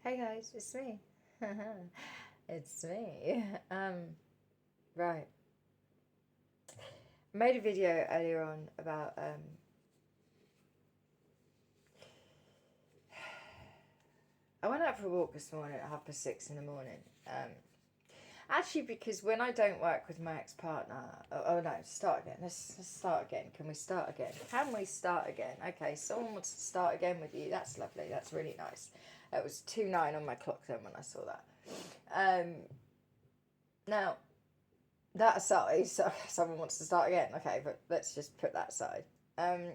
Hey guys, it's me. It's me. Right. I made a video earlier on about I went out for a walk this morning at 6:30 in the morning. Actually, because when I don't work with my ex-partner, oh no, start again. Let's start again. Can we start again? Can we start again? Okay, someone wants to start again with you. That's lovely. That's really nice. It was 2:09 on my clock then when I saw that. Now that aside, so someone wants to start again. Okay, but let's just put that aside. Um,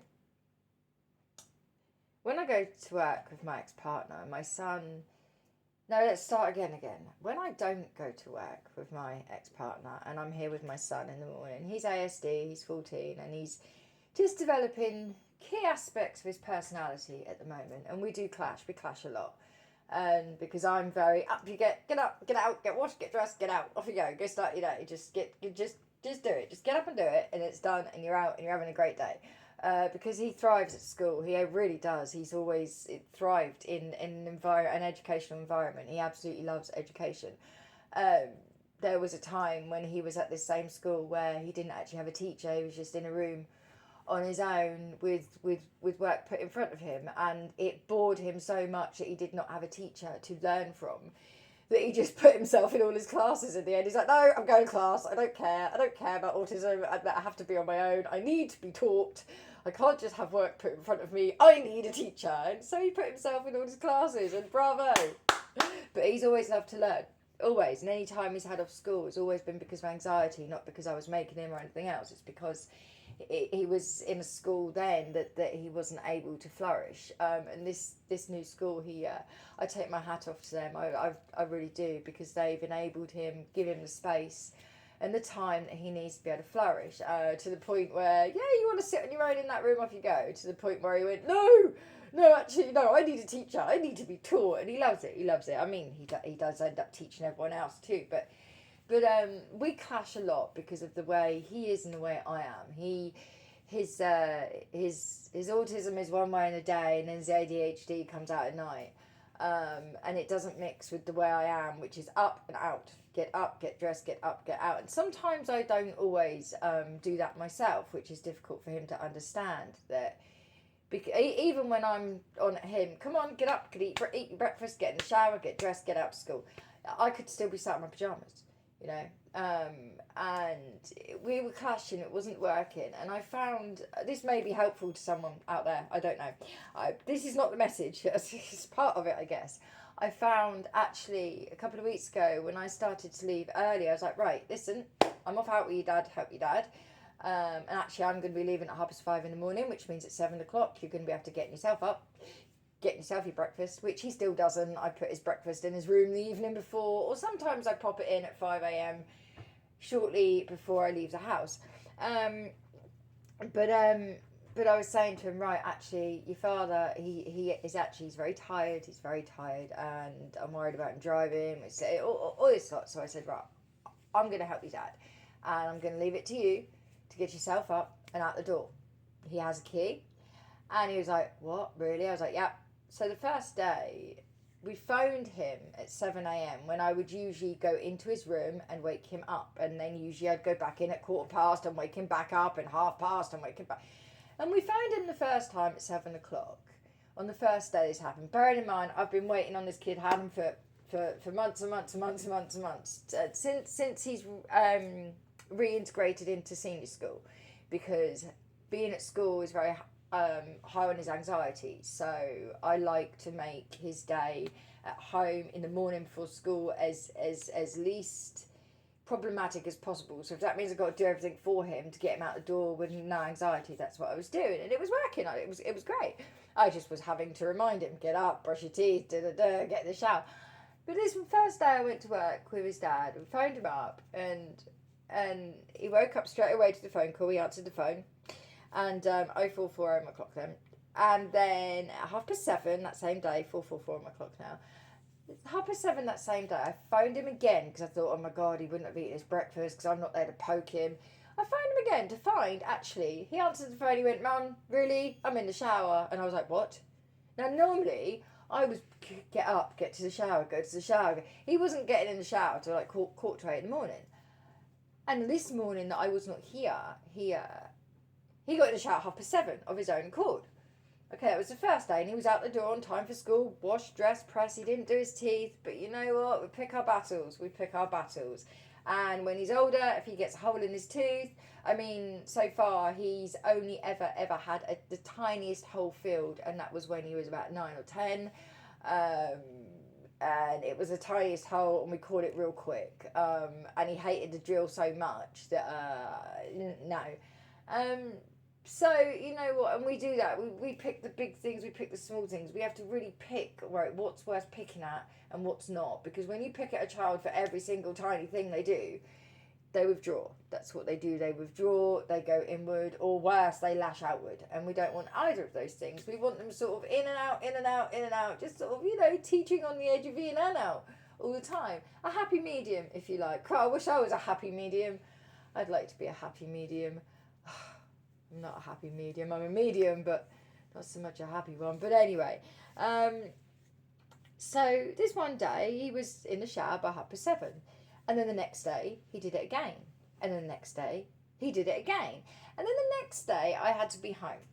when I go to work with my ex-partner, my son. No, let's start again. When I don't go to work with my ex-partner and I'm here with my son in the morning, he's ASD, he's 14, and he's just developing key aspects of his personality at the moment. And we do clash. We clash a lot. Because I'm very up. You get up, get out, get washed, get dressed, get out. Off you go. Go start your day. Just just do it. Just get up and do it, and it's done, and you're out, and you're having a great day. Because he thrives at school. He really does. He's always thrived in an educational environment. He absolutely loves education. Um, there was a time when he was at this same school where he didn't actually have a teacher. He was just in a room on his own with work put in front of him, and it bored him so much that he did not have a teacher to learn from, that he just put himself in all his classes in the end. He's like, no, I'm going to class. I don't care about autism. I have to be on my own. I need to be taught. I can't just have work put in front of me. I need a teacher. And so he put himself in all his classes, and bravo. But he's always loved to learn. Always. And any time he's had off school, it's always been because of anxiety, not because I was making him or anything else. It's because he was in a school then that he wasn't able to flourish. And this new school, I take my hat off to them. I really do, because they've enabled him, give him the space and the time that he needs to be able to flourish, to the point where, yeah, you want to sit on your own in that room, off you go, to the point where he went, no, actually, no, I need a teacher. I need to be taught. And he loves it. He loves it. I mean, he does end up teaching everyone else too, but we clash a lot because of the way he is and the way I am. His autism is one way in the day, and then his ADHD comes out at night. And it doesn't mix with the way I am, which is up and out. Get up, get dressed, get up, get out. And sometimes I don't always do that myself, which is difficult for him to understand. That even when I'm on him, come on, get up, eat your breakfast, get in the shower, get dressed, get out to school. I could still be sat in my pajamas, you know. And we were clashing, it wasn't working, and I found this may be helpful to someone out there, I don't know. This is not the message, it's part of it, I guess. I found actually a couple of weeks ago when I started to leave early, I was like, right, listen, I'm off out with your dad, help your dad. And actually, I'm going to be leaving at 5:30 in the morning, which means at 7 o'clock you're going to be able to get yourself up, getting yourself your breakfast, which he still doesn't. I put his breakfast in his room the evening before, or sometimes I pop it in at 5 a.m. shortly before I leave the house. Um, but I was saying to him, right, actually, your father, he's very tired. He's very tired, and I'm worried about him driving. All this lot. So I said, right, I'm going to help you, Dad, and I'm going to leave it to you to get yourself up and out the door. He has a key, and he was like, what, really? I was like, yeah. So the first day, we phoned him at 7 a.m. when I would usually go into his room and wake him up. And then usually I'd go back in at 15:15 and wake him back up, and past and wake him back. And we phoned him the first time at 7 o'clock on the first day this happened. Bearing in mind, I've been waiting on this kid, had him for months and months and months and months and months. Since he's reintegrated into senior school, because being at school is very high on his anxiety. So I like to make his day at home in the morning before school as least problematic as possible. So if that means I've got to do everything for him to get him out the door with no anxiety, that's what I was doing, and it was working. It was great. I just was having to remind him, get up, brush your teeth, get in the shower. But this first day I went to work with his dad, we phoned him up, and he woke up straight away to the phone call. He answered the phone, and 04:40 on my clock then. And then at 7:30 that same day, 4:44 on my clock now, 7:30 that same day, I phoned him again because I thought, oh my God, he wouldn't have eaten his breakfast because I'm not there to poke him. I phoned him again to find, actually, he answered the phone, he went, Mum, really? I'm in the shower. And I was like, what? Now, normally, I was get up, get to the shower, go to the shower. He wasn't getting in the shower till like quarter to 8 in the morning. And this morning that I was not here, he got in the shower 7:30 of his own accord. Okay, that was the first day, and he was out the door on time for school, washed, dressed, pressed. He didn't do his teeth, but you know what? We pick our battles. And when he's older, if he gets a hole in his tooth, I mean, so far he's only ever had the tiniest hole filled, and that was when he was about 9 or 10. And it was the tiniest hole, and we caught it real quick. And he hated the drill so much that, no. So, you know what, and we do that. We pick the big things, we pick the small things. We have to really pick, right, what's worth picking at and what's not. Because when you pick at a child for every single tiny thing they do, they withdraw. That's what they do. They withdraw, they go inward, or worse, they lash outward. And we don't want either of those things. We want them sort of in and out, in and out, in and out, just sort of, you know, teaching on the edge of in and out all the time. A happy medium, if you like. I wish I was a happy medium. I'd like to be a happy medium. I'm not a happy medium. I'm a medium, but not so much a happy one. But anyway, so this one day he was in the shower by 7:30. And then the next day, he did it again. And then the next day, he did it again. And then the next day, I had to be home.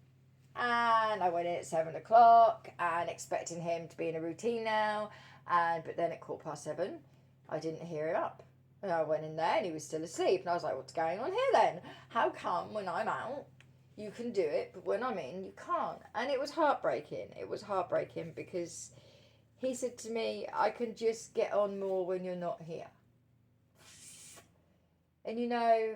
And I went in at 7 o'clock and expecting him to be in a routine now. But then at 7:15, I didn't hear him up. And I went in there and he was still asleep. And I was like, what's going on here then? How come when I'm out, you can do it, but when I'm in, you can't? And it was heartbreaking. It was heartbreaking because he said to me, I can just get on more when you're not here. And you know,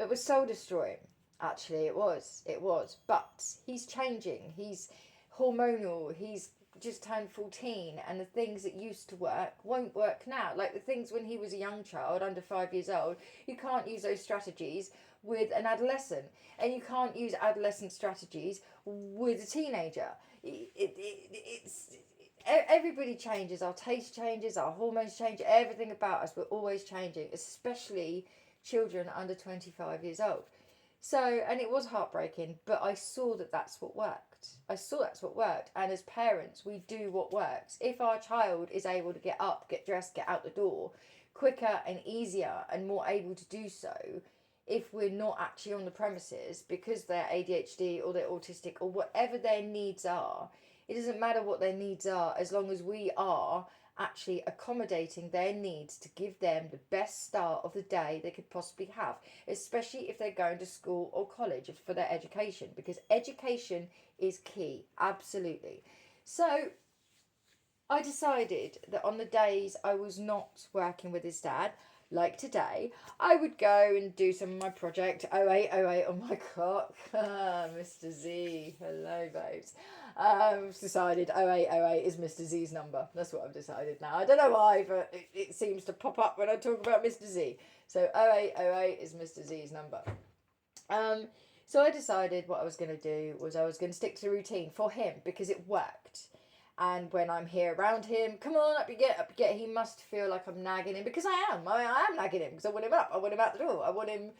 it was soul destroying. Actually, it was. But he's changing. He's hormonal. He's just turned 14. And the things that used to work won't work now. Like the things when he was a young child, under 5 years old, you can't use those strategies with an adolescent. And you can't use adolescent strategies with a teenager. It's everybody changes. Our taste changes, our hormones change, everything about us, we're always changing, especially children under 25 years old. So, and it was heartbreaking, but I saw that that's what worked. And as parents, we do what works. If our child is able to get up, get dressed, get out the door quicker and easier and more able to do so, if we're not actually on the premises because they're ADHD or they're autistic or whatever their needs are, it doesn't matter what their needs are as long as we are actually accommodating their needs to give them the best start of the day they could possibly have, especially if they're going to school or college for their education, because education is key, absolutely. So I decided that on the days I was not working with his dad, like today, I would go and do some of my project 0808 on my clock. Mr. Z, hello babes. I've decided 0808 is Mr. Z's number. That's what I've decided now. I don't know why, but it seems to pop up when I talk about Mr. Z. So 0808 is Mr. Z's number. So I decided what I was going to do was I was going to stick to the routine for him because it worked. And when I'm here around him, come on, up you get, he must feel like I'm nagging him, because I am nagging him, because I want him up, I want him out the door, I want him,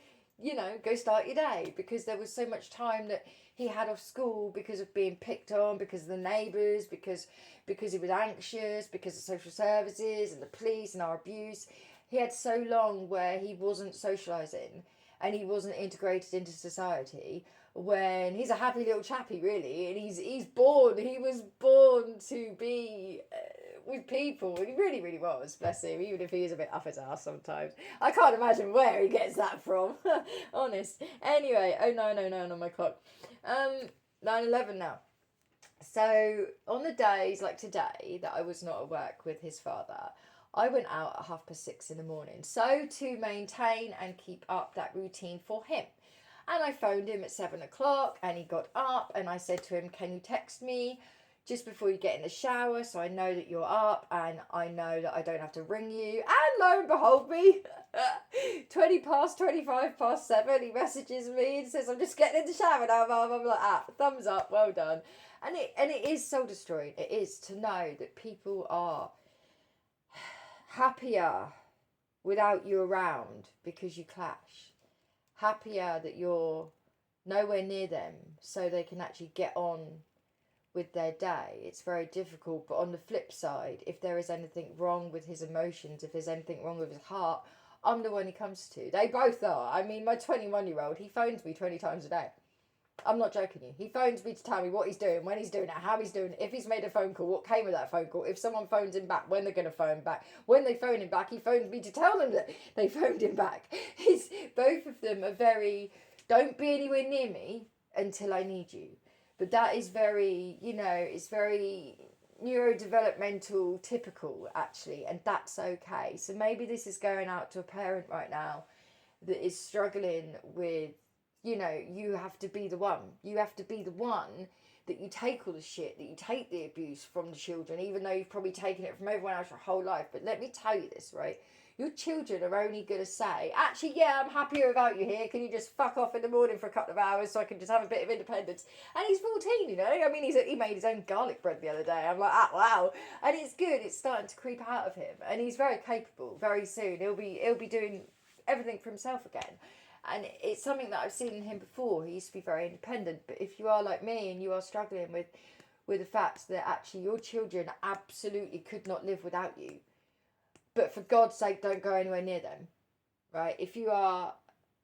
you know, go start your day, because there was so much time that he had off school because of being picked on, because of the neighbours, because he was anxious, because of social services and the police and our abuse. He had so long where he wasn't socialising and he wasn't integrated into society, when he's a happy little chappy really, and he was born to be with people, and he really was, bless him, even if he is a bit up his ass sometimes. I can't imagine where he gets that from. Honest. Anyway, 0909 on my clock. 9:11 now. So on the days like today that I was not at work with his father, I went out at 6:30 in the morning, so to maintain and keep up that routine for him. And I phoned him at 7 o'clock and he got up, and I said to him, can you text me just before you get in the shower so I know that you're up and I know that I don't have to ring you? And lo and behold me, 20 past, 25 past 7, he messages me and says, I'm just getting in the shower now, Mum. I'm like, thumbs up, well done. And it is soul destroying. It is, to know that people are happier without you around because you clash. Happier that you're nowhere near them so they can actually get on with their day. It's very difficult. But on the flip side, if there is anything wrong with his emotions, if there's anything wrong with his heart, I'm the one he comes to. They both are. I mean, my 21-year-old, he phones me 20 times a day. I'm not joking you. He phones me to tell me what he's doing, when he's doing it, how he's doing it, if he's made a phone call, what came with that phone call, if someone phones him back, when they're going to phone back. When they phone him back, he phones me to tell them that they phoned him back. Both of them are very, don't be anywhere near me until I need you. But that is very, it's very neurodevelopmental typical, actually, and that's okay. So maybe this is going out to a parent right now that is struggling with, you have to be the one. You have to be the one that you take all the shit, that you take the abuse from the children, even though you've probably taken it from everyone else your whole life. But let me tell you this, right? Your children are only going to say, actually, yeah, I'm happier without you here. Can you just fuck off in the morning for a couple of hours so I can just have a bit of independence? And he's 14, I mean, he made his own garlic bread the other day. I'm like, wow. And it's good. It's starting to creep out of him. And he's very capable. Very soon, he'll be doing everything for himself again. And it's something that I've seen in him before. He used to be very independent. But if you are like me and you are struggling with the fact that actually your children absolutely could not live without you, but for God's sake, don't go anywhere near them, right? If you are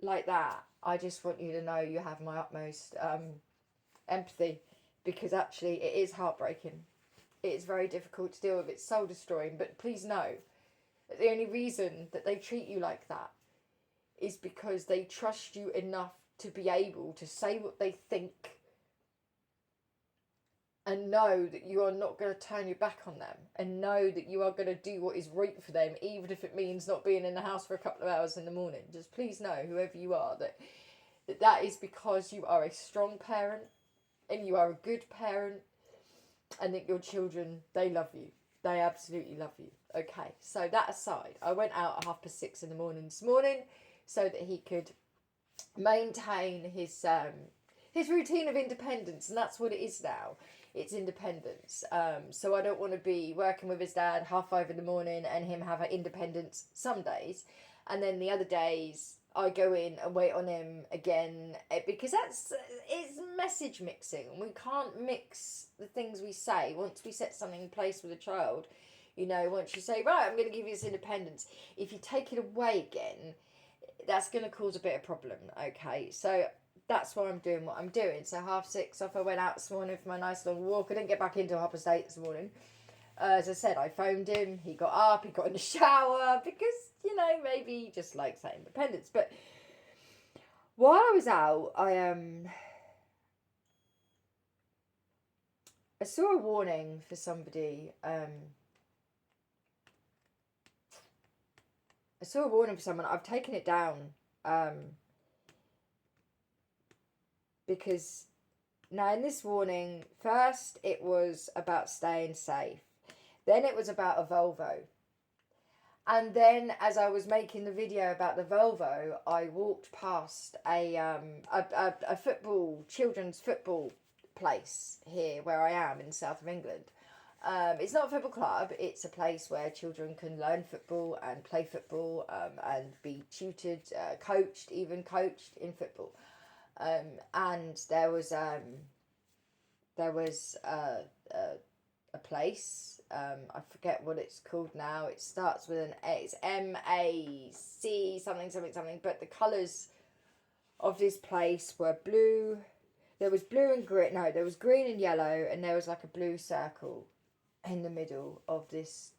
like that, I just want you to know you have my utmost empathy, because actually it is heartbreaking. It is very difficult to deal with. It's soul destroying. But please know that the only reason that they treat you like that is because they trust you enough to be able to say what they think and know that you are not going to turn your back on them, and know that you are going to do what is right for them, even if it means not being in the house for a couple of hours in the morning. Just please know, whoever you are, that is because you are a strong parent and you are a good parent, and that your children, they love you. They absolutely love you. Okay, so that aside, I went out at 6:30 in the morning this morning so that he could maintain his routine of independence, and that's what it is now. It's independence. So I don't want to be working with his dad 5:30 in the morning and him have an independence some days, and then the other days I go in and wait on him again, because it's message mixing. We can't mix the things we say once we set something in place with a child. Once you say, right, I'm going to give you this independence, if you take it away again, that's going to cause a bit of problem. Okay, so that's why I'm doing what I'm doing. So 6:30 off, I went out this morning for my nice long walk. I didn't get back into 8:30 this morning. As I said, I phoned him. He got up. He got in the shower because, maybe he just likes that independence. But while I was out, I saw a warning for somebody. I saw a warning for someone. I've taken it down. Because now in this warning, first it was about staying safe. Then it was about a Volvo. And then as I was making the video about the Volvo, I walked past a children's football place here where I am in the south of England. It's not a football club, it's a place where children can learn football and play football, and be tutored, coached in football. And there was a place, I forget what it's called now. It starts with an A. It's MAC something. But the colours of this place were blue. There was blue and green. No, there was green and yellow, and there was like a blue circle in the middle of this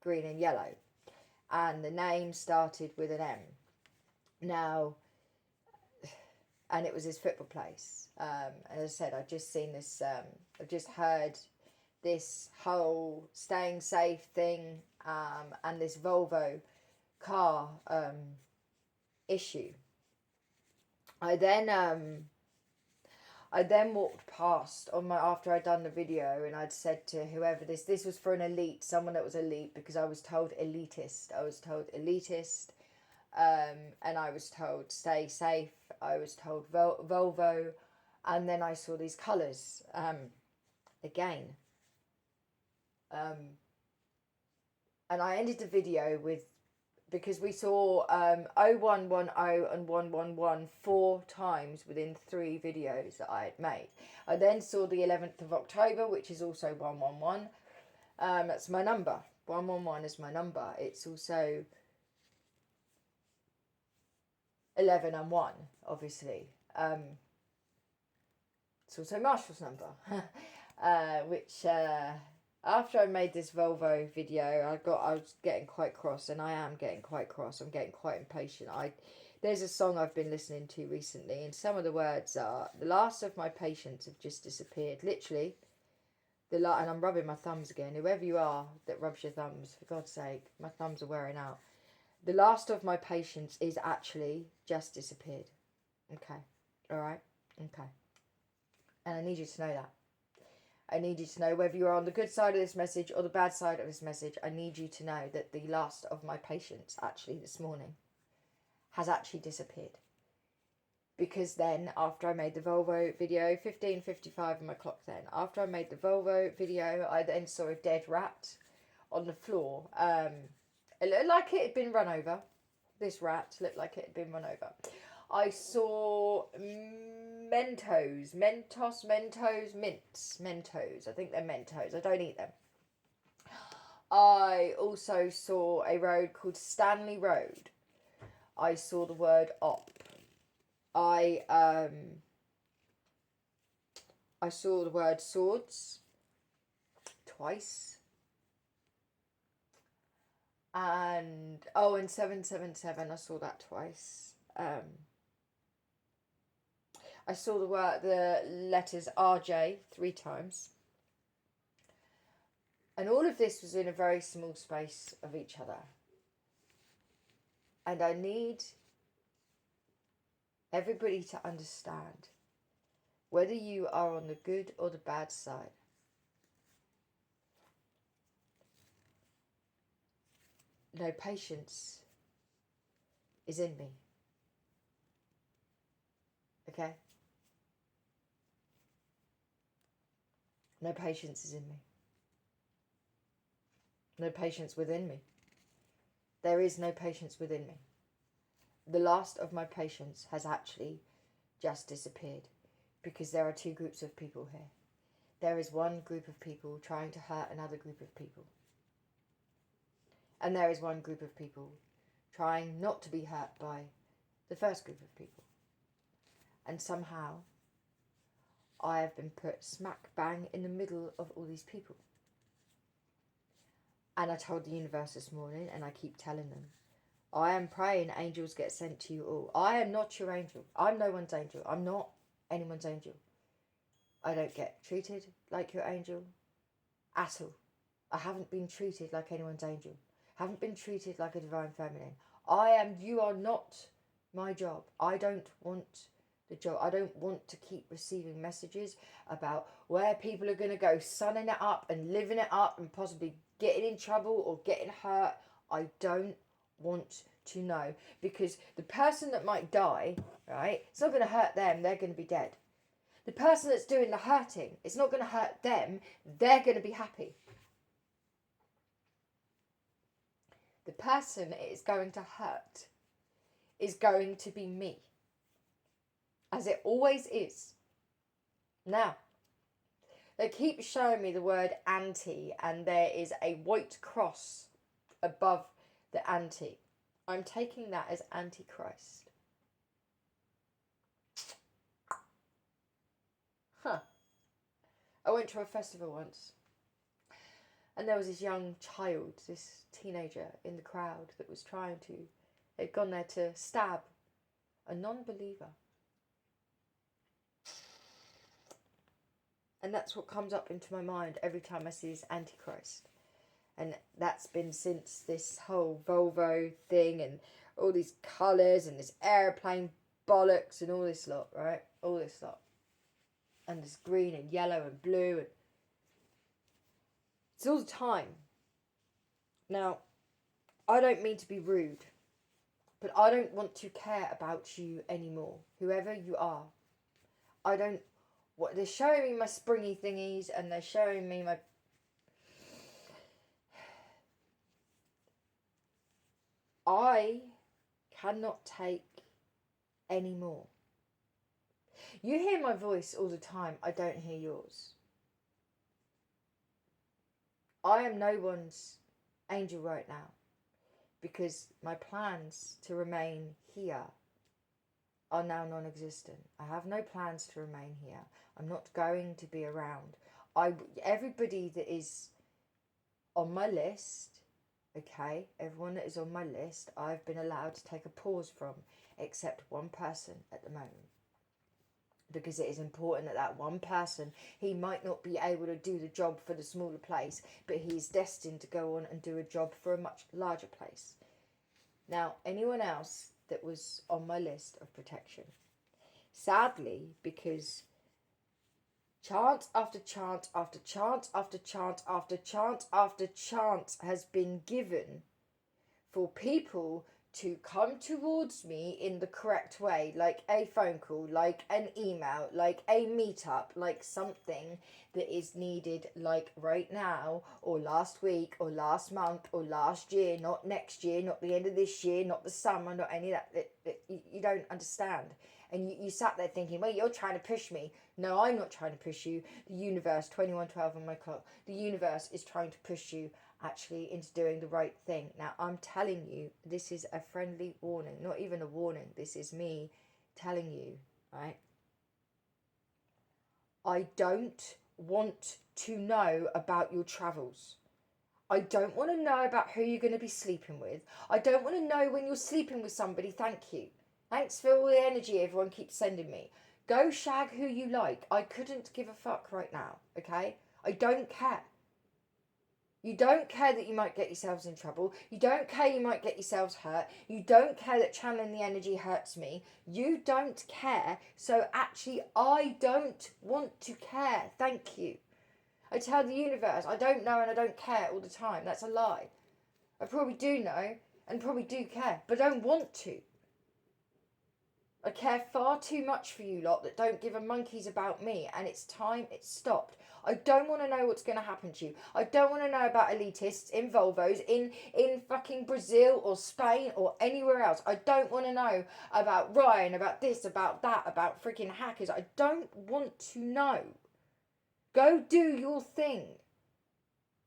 green and yellow. And the name started with an M. Now, and it was his football place. And as I said, I've just seen this, I've just heard this whole staying safe thing, and this Volvo car issue. I then walked past after I'd done the video, and I'd said to whoever this was for an elite, someone that was elite, because I was told elitist. And I was told stay safe. I was told Volvo, and then I saw these colours again. And I ended the video with because we saw 0110 and 111 4 times within 3 videos that I had made. I then saw the 11th of October, which is also 111. That's my number. 111 is my number. It's also 11 and 1, obviously. It's also Marshall's number, which after I made this Volvo video, I was getting quite cross, and I am getting quite cross. I'm getting quite impatient. There's a song I've been listening to recently, and some of the words are, the last of my patience have just disappeared. Literally, and I'm rubbing my thumbs again. Whoever you are that rubs your thumbs, for God's sake, my thumbs are wearing out. The last of my patience is actually just disappeared. Okay, all right, okay. And I need you to know that. I need you to know, whether you're on the good side of this message or the bad side of this message, I need you to know that the last of my patience, actually this morning, has actually disappeared. Because then, after I made the Volvo video, 15:55 on my clock then, after I made the Volvo video, I then saw a dead rat on the floor. It looked like it had been run over. This rat looked like it had been run over. I saw Mentos, mints. I think they're Mentos. I don't eat them. I also saw a road called Stanley Road. I saw the word op. I saw the word swords twice. And 777, I saw that twice. I saw the letters RJ 3 times. And all of this was in a very small space of each other. And I need everybody to understand, whether you are on the good or the bad side, no patience is in me. Okay? No patience is in me. No patience within me. There is no patience within me. The last of my patience has actually just disappeared, because there are 2 groups of people here. There is one group of people trying to hurt another group of people. And there is one group of people trying not to be hurt by the first group of people. And somehow, I have been put smack bang in the middle of all these people. And I told the universe this morning, and I keep telling them, I am praying angels get sent to you all. I am not your angel. I'm no one's angel. I'm not anyone's angel. I don't get treated like your angel at all. I haven't been treated like anyone's angel. I haven't been treated like a divine feminine. You are not my job. I don't want the job. I don't want to keep receiving messages about where people are going to go sunning it up and living it up and possibly getting in trouble or getting hurt. I don't want to know, because the person that might die, right, it's not going to hurt them. They're going to be dead. The person that's doing the hurting, it's not going to hurt them. They're going to be happy. The person it is going to hurt is going to be me, as it always is. Now, they keep showing me the word anti, and there is a white cross above the anti. I'm taking that as Antichrist. Huh. I went to a festival once, and there was this young child, this teenager in the crowd that was they'd gone there to stab a non-believer. And that's what comes up into my mind every time I see this Antichrist. And that's been since this whole Volvo thing and all these colours and this airplane bollocks and all this lot, right? All this lot. And this green and yellow and blue. And it's all the time. Now, I don't mean to be rude, but I don't want to care about you anymore. Whoever you are. They're showing me my springy thingies, and they're showing me my... I cannot take any more. You hear my voice all the time. I don't hear yours. I am no one's angel right now because my plans to remain here are now non-existent. I have no plans to remain here. I'm not going to be around. Everybody that is on my list, okay, everyone that is on my list, I've been allowed to take a pause from, except one person at the moment. Because it is important that one person, he might not be able to do the job for the smaller place, but he is destined to go on and do a job for a much larger place. Now, anyone else that was on my list of protection, sadly, because chance after chance after chance after chance after chance after chance has been given for people to come towards me in the correct way, like a phone call, like an email, like a meetup, like something that is needed, like right now, or last week, or last month, or last year, not next year, not the end of this year, not the summer, not any of that. You don't understand. And you sat there thinking, well, you're trying to push me. No, I'm not trying to push you. The universe, 2112 on my clock, the universe is trying to push you actually into doing the right thing. Now, I'm telling you, this is a friendly warning, not even a warning. This is me telling you, right? I don't want to know about your travels. I don't want to know about who you're going to be sleeping with. I don't want to know when you're sleeping with somebody. Thank you. Thanks for all the energy everyone keeps sending me. Go shag who you like. I couldn't give a fuck right now, okay? I don't care. You don't care that you might get yourselves in trouble. You don't care you might get yourselves hurt. You don't care that channeling the energy hurts me. You don't care. So actually, I don't want to care. Thank you. I tell the universe, I don't know and I don't care all the time. That's a lie. I probably do know and probably do care, but I don't want to. I care far too much for you lot that don't give a monkeys about me, and it's time it stopped. I don't want to know what's going to happen to you. I don't want to know about elitists in Volvos in fucking Brazil or Spain or anywhere else. I don't want to know about Ryan, about this, about that, about freaking hackers. I don't want to know. Go do your thing.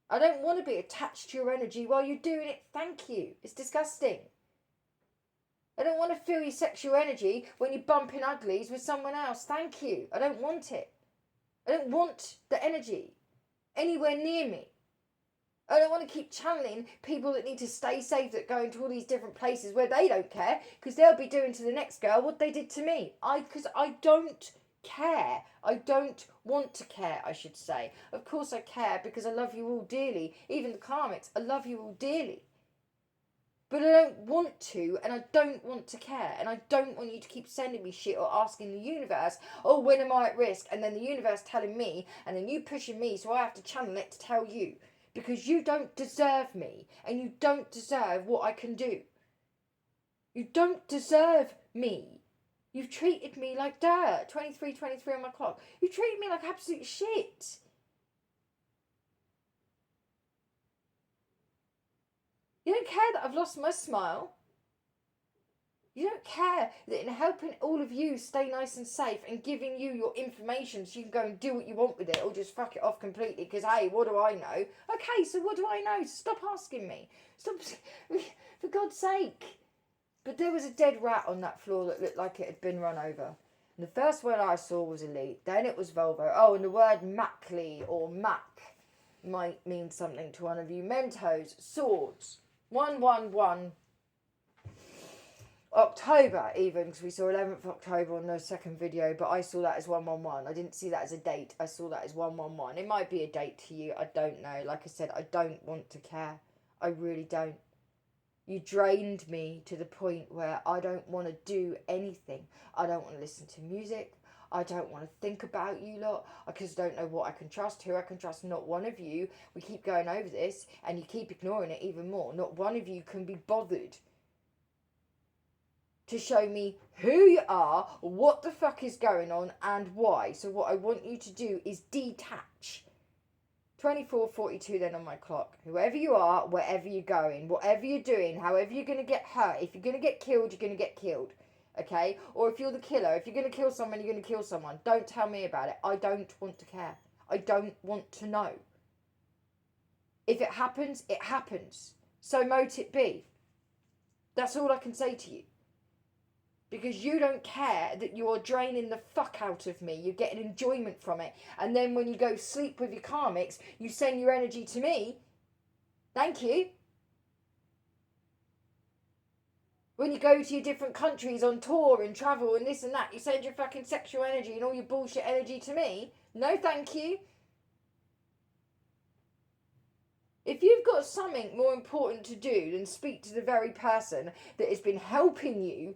I don't want to be attached to your energy while you're doing it. Thank you. It's disgusting. I don't want to feel your sexual energy when you're bumping uglies with someone else. Thank you. I don't want it. I don't want the energy anywhere near me. I don't want to keep channeling people that need to stay safe, that go into all these different places where they don't care, because they'll be doing to the next girl what they did to me. Because I don't care. I don't want to care, I should say. Of course I care because I love you all dearly. Even the karmics, I love you all dearly. But I don't want to, and I don't want to care, and I don't want you to keep sending me shit or asking the universe, oh, when am I at risk? And then the universe telling me, and then you pushing me, so I have to channel it to tell you. Because you don't deserve me, and you don't deserve what I can do. You don't deserve me. You've treated me like dirt. 23 on my clock. You treated me like absolute shit. You don't care that I've lost my smile. You don't care that in helping all of you stay nice and safe and giving you your information so you can go and do what you want with it, or just fuck it off completely because, hey, what do I know? Okay, so what do I know? Stop asking me. Stop, for God's sake. But there was a dead rat on that floor that looked like it had been run over. And the first one I saw was Elite. Then it was Volvo. Oh, and the word Mackley or Mac might mean something to one of you. Mentos, swords. 111 October even, because we saw 11th October on the second video, but I saw that as 111. I didn't see that as a date. I saw that as 111. It might be a date to you. I don't know. Like I said, I don't want to care. I really don't. You drained me to the point where I don't want to do anything. I don't want to listen to music. I don't want to think about you lot. I just don't know what I can trust, who I can trust. Not one of you. We keep going over this and you keep ignoring it even more. Not one of you can be bothered to show me who you are, what the fuck is going on and why. So what I want you to do is detach. 24:42 then on my clock. Whoever you are, wherever you're going, whatever you're doing, however you're going to get hurt, if you're going to get killed, you're going to get killed. Okay? Or if you're the killer, if you're going to kill someone, you're going to kill someone. Don't tell me about it. I don't want to care. I don't want to know. If it happens, it happens. So mote it be. That's all I can say to you. Because you don't care that you're draining the fuck out of me. You're getting enjoyment from it. And then when you go sleep with your karmics, you send your energy to me. Thank you. When you go to your different countries on tour and travel and this and that, you send your fucking sexual energy and all your bullshit energy to me. No thank you. If you've got something more important to do than speak to the very person that has been helping you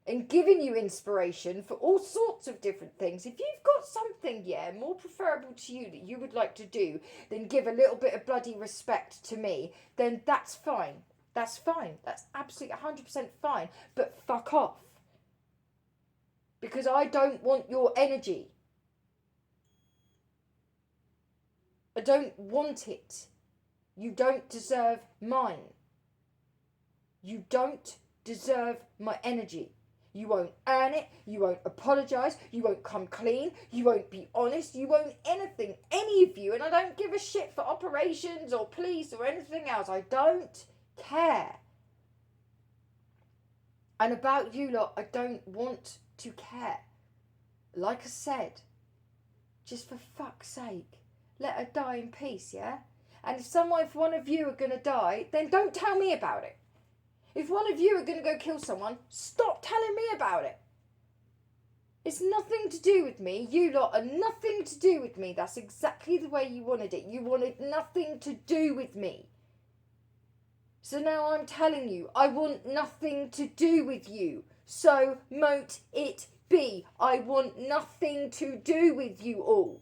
and giving you inspiration for all sorts of different things, if you've got something, more preferable to you that you would like to do than give a little bit of bloody respect to me, then that's fine. That's fine. That's absolutely 100% fine. But fuck off. Because I don't want your energy. I don't want it. You don't deserve mine. You don't deserve my energy. You won't earn it, you won't apologise, you won't come clean, you won't be honest, you won't anything, any of you, and I don't give a shit for operations or police or anything else. I don't care. And about you lot, I don't want to care. Like I said, just for fuck's sake, let her die in peace, yeah? And if one of you are going to die, then don't tell me about it. If one of you are going to go kill someone, stop telling me about it. It's nothing to do with me. You lot are nothing to do with me. That's exactly the way you wanted it. You wanted nothing to do with me. So now I'm telling you, I want nothing to do with you. So mote it be. I want nothing to do with you all.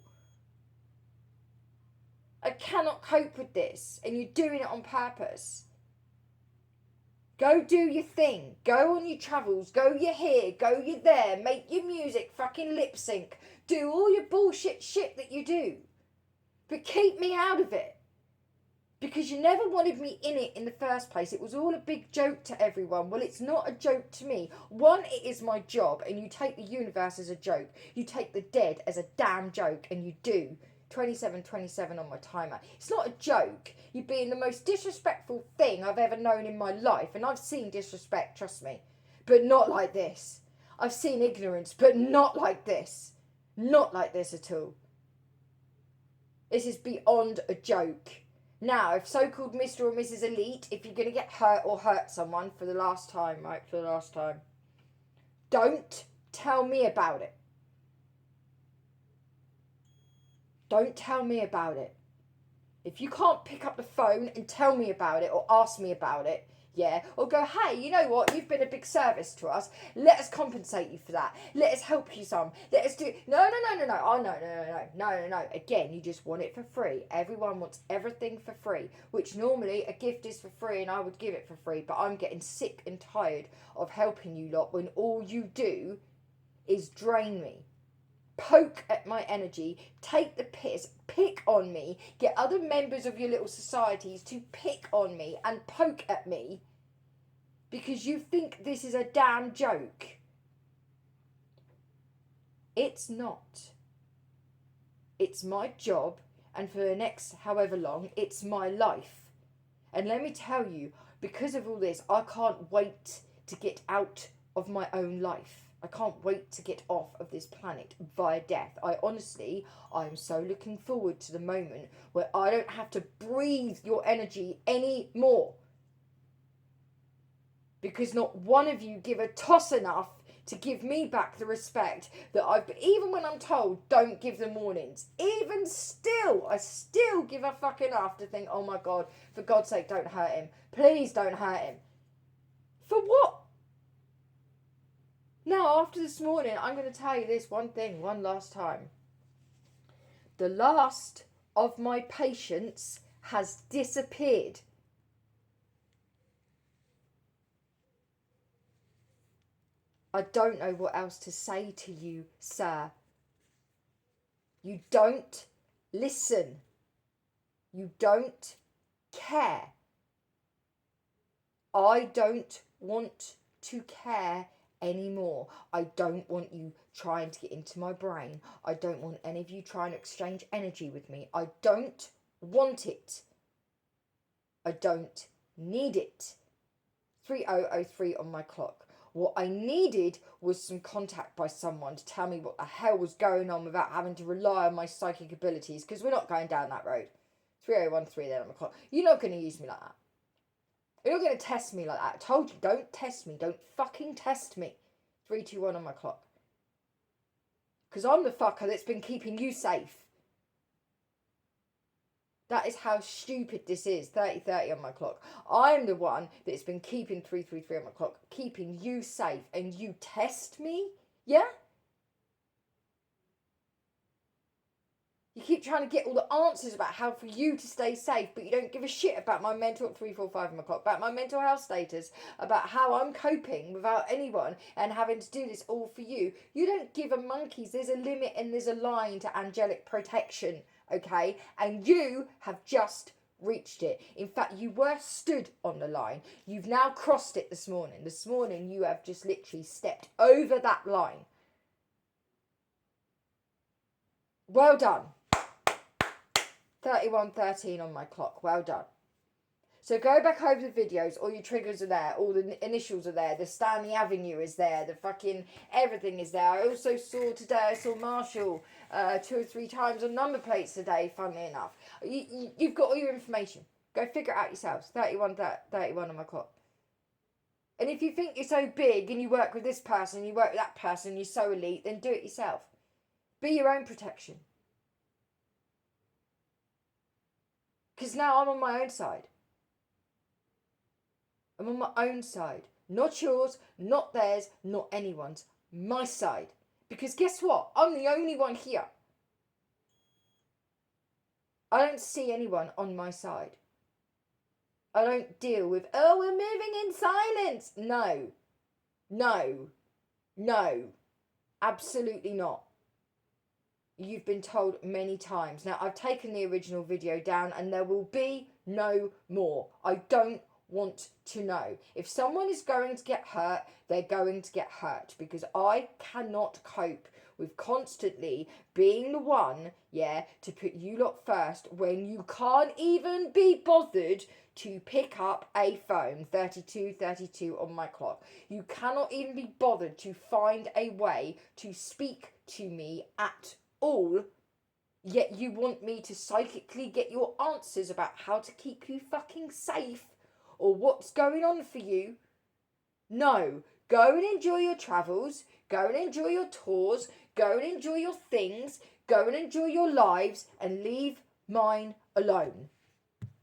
I cannot cope with this, and you're doing it on purpose. Go do your thing. Go on your travels. Go you here. Go you there. Make your music. Fucking lip sync. Do all your bullshit shit that you do. But keep me out of it. Because you never wanted me in it in the first place. It was all a big joke to everyone. Well, it's not a joke to me. One, it is my job, and you take the universe as a joke. You take the dead as a damn joke, and you do. 27:27 on my timer. It's not a joke. You're being the most disrespectful thing I've ever known in my life. And I've seen disrespect, trust me. But not like this. I've seen ignorance, but not like this. Not like this at all. This is beyond a joke. Now, if so-called Mr. or Mrs. Elite, if you're going to get hurt or hurt someone for the last time, right, for the last time, don't tell me about it. Don't tell me about it. If you can't pick up the phone and tell me about it or ask me about it, or go, hey, you know what, you've been a big service to us. Let us compensate you for that. Let us help you some. Let us do... No. Oh, no. Again, you just want it for free. Everyone wants everything for free, which normally a gift is for free and I would give it for free, but I'm getting sick and tired of helping you lot when all you do is drain me. Poke at my energy, take the piss, pick on me, get other members of your little societies to pick on me and poke at me because you think this is a damn joke. It's not. It's my job, and for the next however long, it's my life. And let me tell you, because of all this, I can't wait to get out of my own life. I can't wait to get off of this planet via death. I'm so looking forward to the moment where I don't have to breathe your energy anymore. Because not one of you give a toss enough to give me back the respect that even when I'm told, don't give them warnings. Even still, I still give a fuck enough to think, oh my God, for God's sake, don't hurt him. Please don't hurt him. For what? Now, after this morning, I'm going to tell you this one thing, one last time. The last of my patience has disappeared. I don't know what else to say to you, sir. You don't listen. You don't care. I don't want to care anymore. I don't want you trying to get into my brain. I don't want any of you trying to exchange energy with me. I don't want it. I don't need it. 3003 on my clock. What I needed was some contact by someone to tell me what the hell was going on without having to rely on my psychic abilities, because we're not going down that road. 3013 then on the clock. You're not going to use me like that. You're not going to test me like that. I told you, don't test me. Don't fucking test me. 321 on my clock. Because I'm the fucker that's been keeping you safe. That is how stupid this is. 3030 on my clock. I'm the one that's been keeping 333 on my clock, keeping you safe, and you test me? Yeah? You keep trying to get all the answers about how for you to stay safe, but you don't give a shit about my mental, 345 on my clock, about my mental health status, about how I'm coping without anyone and having to do this all for you. You don't give a monkey's. There's a limit and there's a line to angelic protection, okay? And you have just reached it. In fact, you were stood on the line. You've now crossed it this morning. This morning, you have just literally stepped over that line. Well done. 3113 on my clock. Well done. So go back over the videos. All your triggers are there. All the initials are there. The Stanley Avenue is there. The fucking everything is there. I also saw today, I saw Marshall 2 or 3 times on number plates today, funnily enough. You've got all your information. Go figure it out yourselves. 31 on my clock. And if you think you're so big and you work with this person, you work with that person, you're so elite, then do it yourself. Be your own protection. Because now I'm on my own side. I'm on my own side. Not yours, not theirs, not anyone's. My side. Because guess what? I'm the only one here. I don't see anyone on my side. I don't deal with, oh, we're moving in silence. No. No. No. Absolutely not. You've been told many times. Now, I've taken the original video down and there will be no more. I don't want to know. If someone is going to get hurt, they're going to get hurt, because I cannot cope with constantly being the one, to put you lot first when you can't even be bothered to pick up a phone. 3232 on my clock. You cannot even be bothered to find a way to speak to me at all, yet you want me to psychically get your answers about how to keep you fucking safe or what's going on for you. No, go and enjoy your travels, go and enjoy your tours, go and enjoy your things, go and enjoy your lives, and leave mine alone.